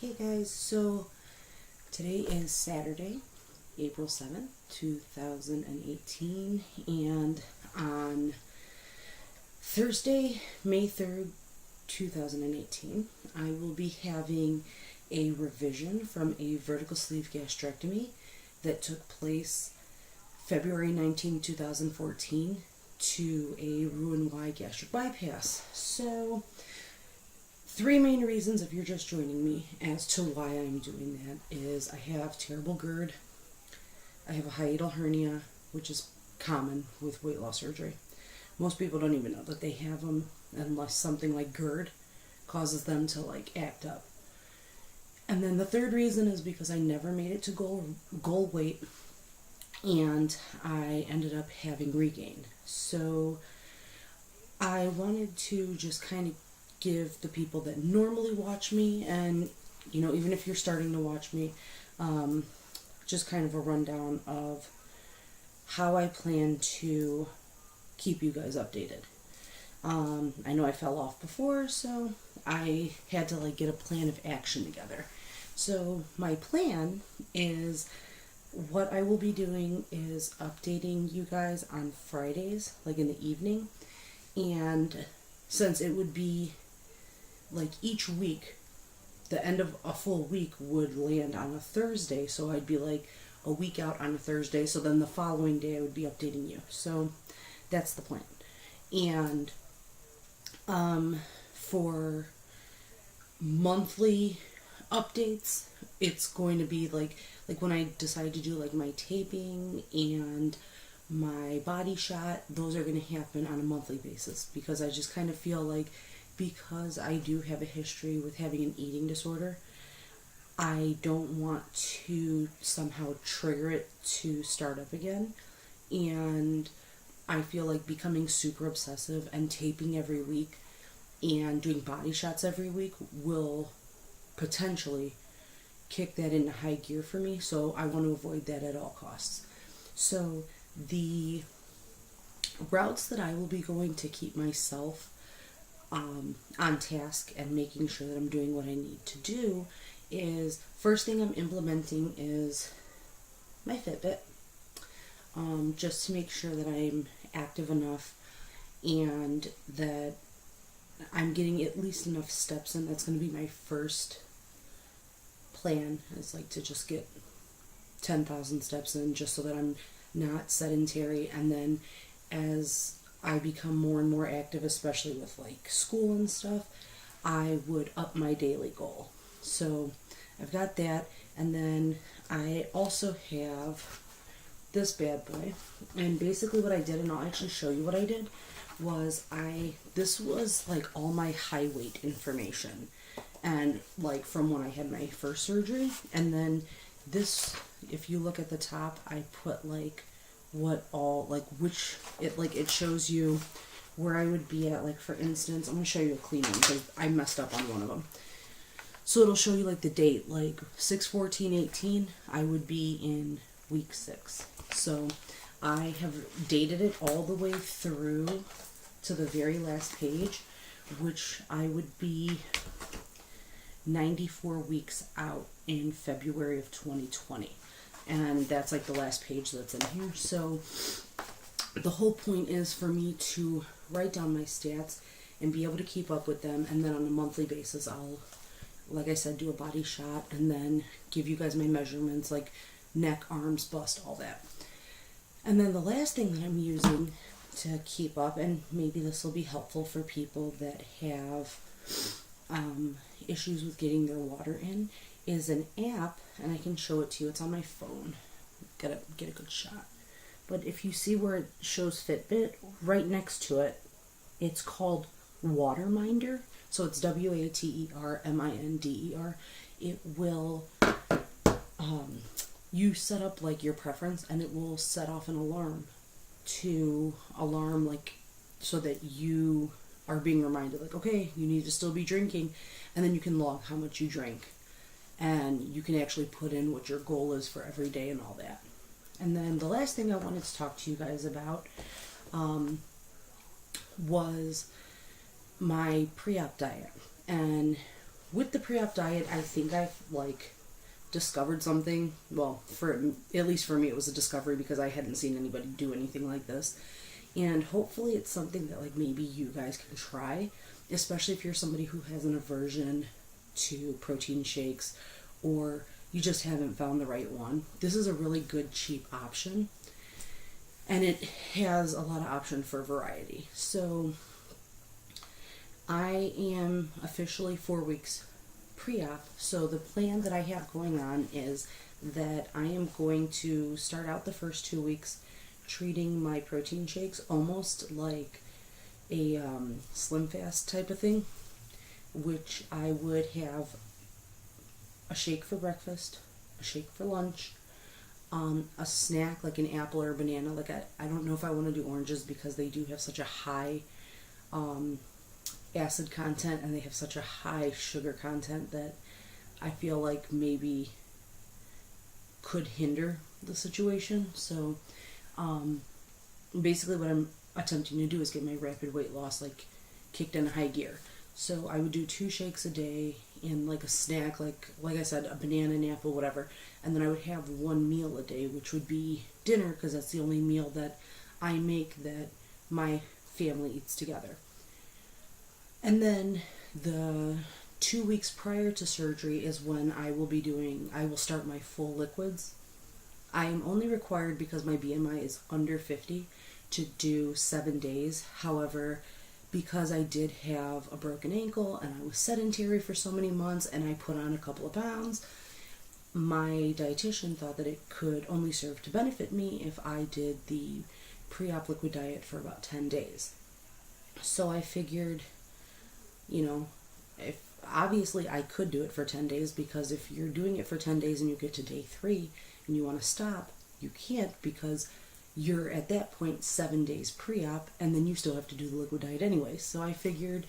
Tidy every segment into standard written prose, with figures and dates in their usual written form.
Hey guys, so today is Saturday, April 7th, 2018, and on Thursday, May 3rd, 2018, I will be having a revision from a vertical sleeve gastrectomy that took place February 19, 2014 to a Roux-en-Y gastric bypass. So, three main reasons, if you're just joining me, as to why I'm doing that is I have terrible GERD, I have a hiatal hernia, which is common with weight loss surgery. Most people don't even know that they have them unless something like GERD causes them to act up. And then the third reason is because I never made it to goal weight, and I ended up having regain. So I wanted to just kind of give the people that normally watch me, and even if you're starting to watch me, just kind of a rundown of how I plan to keep you guys updated. I know I fell off before, so I had to get a plan of action together. So my plan is, what I will be doing is updating you guys on Fridays, in the evening, and since it would be each week, the end of a full week would land on a Thursday, so I'd be a week out on a Thursday, so then the following day I would be updating you. So that's the plan. And for monthly updates, it's going to be like when I decide to do my taping and my body shot, those are going to happen on a monthly basis, because I just kind of feel because I do have a history with having an eating disorder, I don't want to somehow trigger it to start up again. And I feel like becoming super obsessive and taping every week and doing body shots every week will potentially kick that into high gear for me. So I want to avoid that at all costs. So the routes that I will be going to keep myself on task and making sure that I'm doing what I need to do is, first thing I'm implementing is my Fitbit, just to make sure that I'm active enough and that I'm getting at least enough steps in. That's going to be my first plan, is to just get 10,000 steps in, just so that I'm not sedentary. And then as I become more and more active, especially with school and stuff, I would up my daily goal. So I've got that, and then I also have this bad boy. And basically what I did, and I'll actually show you what I did, was this was all my high weight information, and from when I had my first surgery. And then this, if you look at the top, I put what all, which, it shows you where I would be at. For instance, I'm going to show you a clean one because I messed up on one of them. So it'll show you the date, 6/14/18, I would be in week 6. So I have dated it all the way through to the very last page, which I would be 94 weeks out in February of 2020. And that's the last page that's in here. So the whole point is for me to write down my stats and be able to keep up with them. And then on a monthly basis, I'll, like I said, do a body shot and then give you guys my measurements, neck, arms, bust, all that. And then the last thing that I'm using to keep up, and maybe this will be helpful for people that have issues with getting their water in, is an app, and I can show it to you. It's on my phone. Gotta get a good shot. But if you see where it shows Fitbit, right next to it, it's called Waterminder. So it's WATERMINDER. It will, you set up your preference, and it will set off an alarm to alarm so that you are being reminded okay, you need to still be drinking, and then you can log how much you drank. And you can actually put in what your goal is for every day and all that. And then the last thing I wanted to talk to you guys about was my pre-op diet. And with the pre-op diet, I think I've like discovered something. Well, for at least for me, it was a discovery because I hadn't seen anybody do anything like this, and hopefully, it's something that like maybe you guys can try, especially if you're somebody who has an aversion to protein shakes, or you just haven't found the right one. This is a really good cheap option, and it has a lot of option for variety. So I am officially 4 weeks pre-op. So the plan that I have going on is that I am going to start out the first 2 weeks treating my protein shakes almost like a slim fast type of thing, which I would have a shake for breakfast, a shake for lunch, a snack like an apple or a banana. Like I don't know if I want to do oranges because they do have such a high acid content and they have such a high sugar content that I feel like maybe could hinder the situation. So basically what I'm attempting to do is get my rapid weight loss like kicked in high gear. So I would do 2 shakes a day and like a snack, like I said, a banana, an apple, whatever. And then I would have 1 meal a day, which would be dinner, because that's the only meal that I make that my family eats together. And then the 2 weeks prior to surgery is when I will start my full liquids. I am only required, because my BMI is under 50, to do 7 days. However, because I did have a broken ankle and I was sedentary for so many months and I put on a couple of pounds, my dietitian thought that it could only serve to benefit me if I did the pre-op liquid diet for about 10 days. So I figured, if obviously I could do it for 10 days, because if you're doing it for 10 days and you get to day 3 and you want to stop, you can't, because you're at that point 7 days pre-op and then you still have to do the liquid diet anyway. So I figured,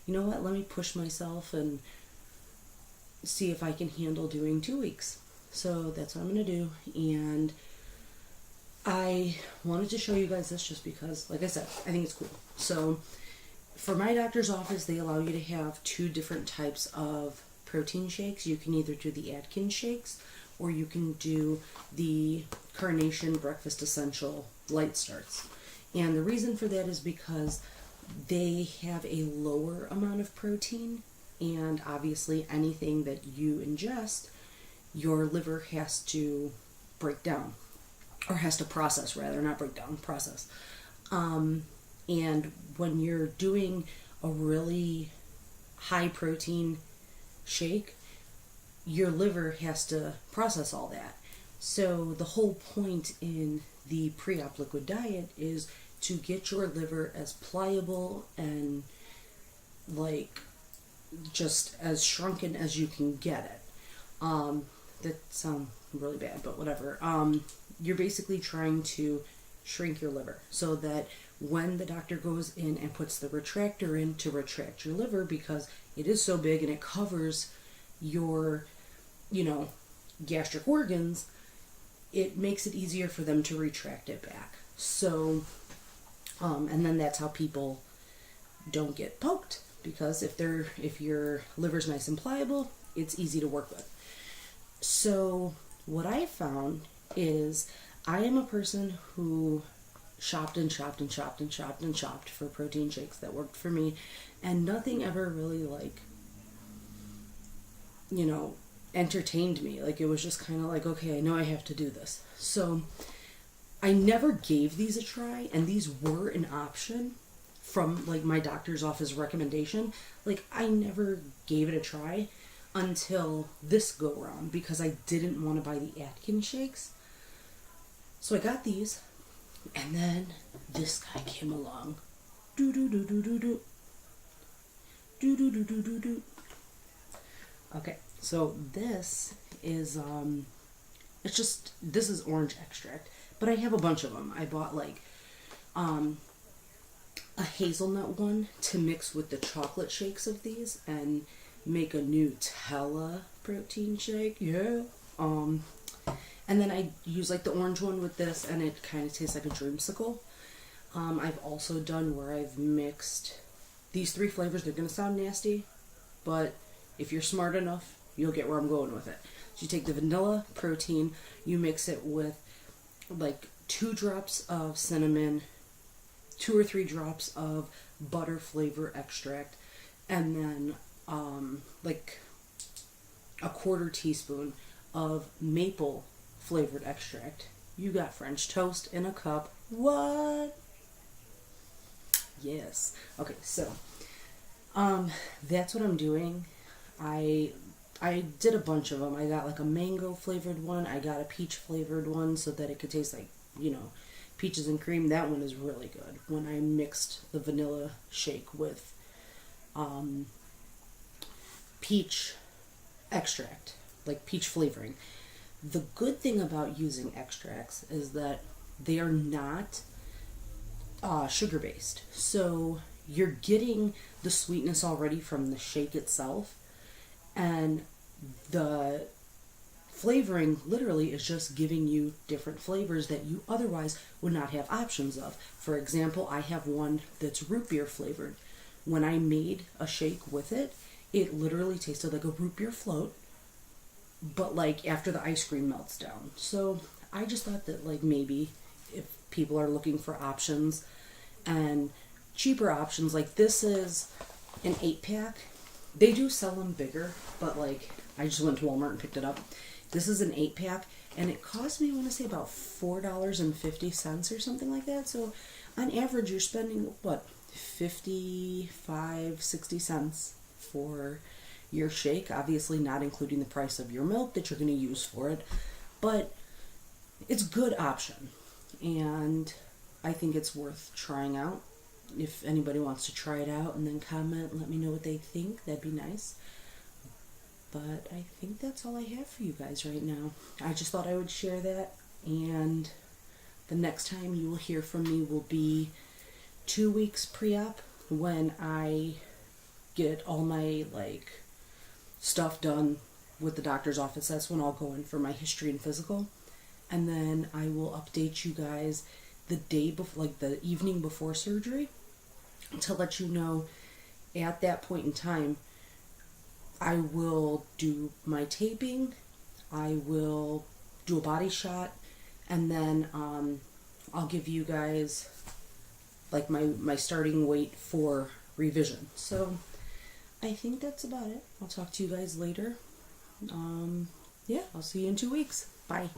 you know what, let me push myself and see if I can handle doing 2 weeks. So that's what I'm going to do. And I wanted to show you guys this just because, like I said, I think it's cool. So for my doctor's office, they allow you to have 2 different types of protein shakes. You can either do the Atkins shakes or you can do the Carnation Breakfast Essential Light Starts. And the reason for that is because they have a lower amount of protein, and obviously anything that you ingest, your liver has to break down, or has to process rather, not break down, process. And when you're doing a really high protein shake, your liver has to process all that. So the whole point in the pre-op liquid diet is to get your liver as pliable and like just as shrunken as you can get it. That sounds really bad, but whatever. You're basically trying to shrink your liver so that when the doctor goes in and puts the retractor in to retract your liver, because it is so big and it covers your, gastric organs, it makes it easier for them to retract it back. So, and then that's how people don't get poked, because if your liver's nice and pliable, it's easy to work with. So what I found is I am a person who shopped and shopped and shopped and shopped and shopped for protein shakes that worked for me, and nothing ever really entertained me. Like, it was just kind of like, okay, I know I have to do this. So I never gave these a try, and these were an option from my doctor's office recommendation. Like, I never gave it a try until this go round, because I didn't want to buy the Atkins shakes. So I got these, and then this guy came along. Do do do do do do. Do do do do do do. Okay, so this is this is orange extract, but I have a bunch of them. I bought a hazelnut one to mix with the chocolate shakes of these and make a Nutella protein shake. Yeah. And then I use the orange one with this, and it kind of tastes like a dreamsicle. I've also done where I've mixed these 3 flavors. They're gonna sound nasty, but if you're smart enough, you'll get where I'm going with it. So you take the vanilla protein, you mix it with like 2 drops of cinnamon, 2 or 3 drops of butter flavor extract, and then like a 1/4 teaspoon of maple flavored extract. You got French toast in a cup. What? Yes. Okay, so that's what I'm doing. I did a bunch of them. I got like a mango flavored one. I got a peach flavored one so that it could taste like, peaches and cream. That one is really good. When I mixed the vanilla shake with peach extract, like peach flavoring. The good thing about using extracts is that they are not sugar based. So you're getting the sweetness already from the shake itself, and the flavoring literally is just giving you different flavors that you otherwise would not have options of. For example, I have one that's root beer flavored. When I made a shake with it, it literally tasted like a root beer float, but like after the ice cream melts down. So I just thought that like maybe if people are looking for options and cheaper options, like this is an 8-pack. They do sell them bigger, but like I just went to Walmart and picked it up. This is an 8-pack, and it cost me, I want to say, about $4.50 or something like that. So on average, you're spending what, 55, 60 cents for your shake, obviously not including the price of your milk that you're going to use for it, but it's a good option, and I think it's worth trying out. If anybody wants to try it out and then comment and let me know what they think, that'd be nice. But I think that's all I have for you guys right now. I just thought I would share that, and the next time you will hear from me will be 2 weeks pre-op, when I get all my stuff done with the doctor's office. That's when I'll go in for my history and physical, and then I will update you guys the day before, the evening before surgery, to let you know at that point in time. I will do my taping, I will do a body shot, and then I'll give you guys my starting weight for revision. So I think that's about it. I'll talk to you guys later. Yeah, I'll see you in 2 weeks. Bye.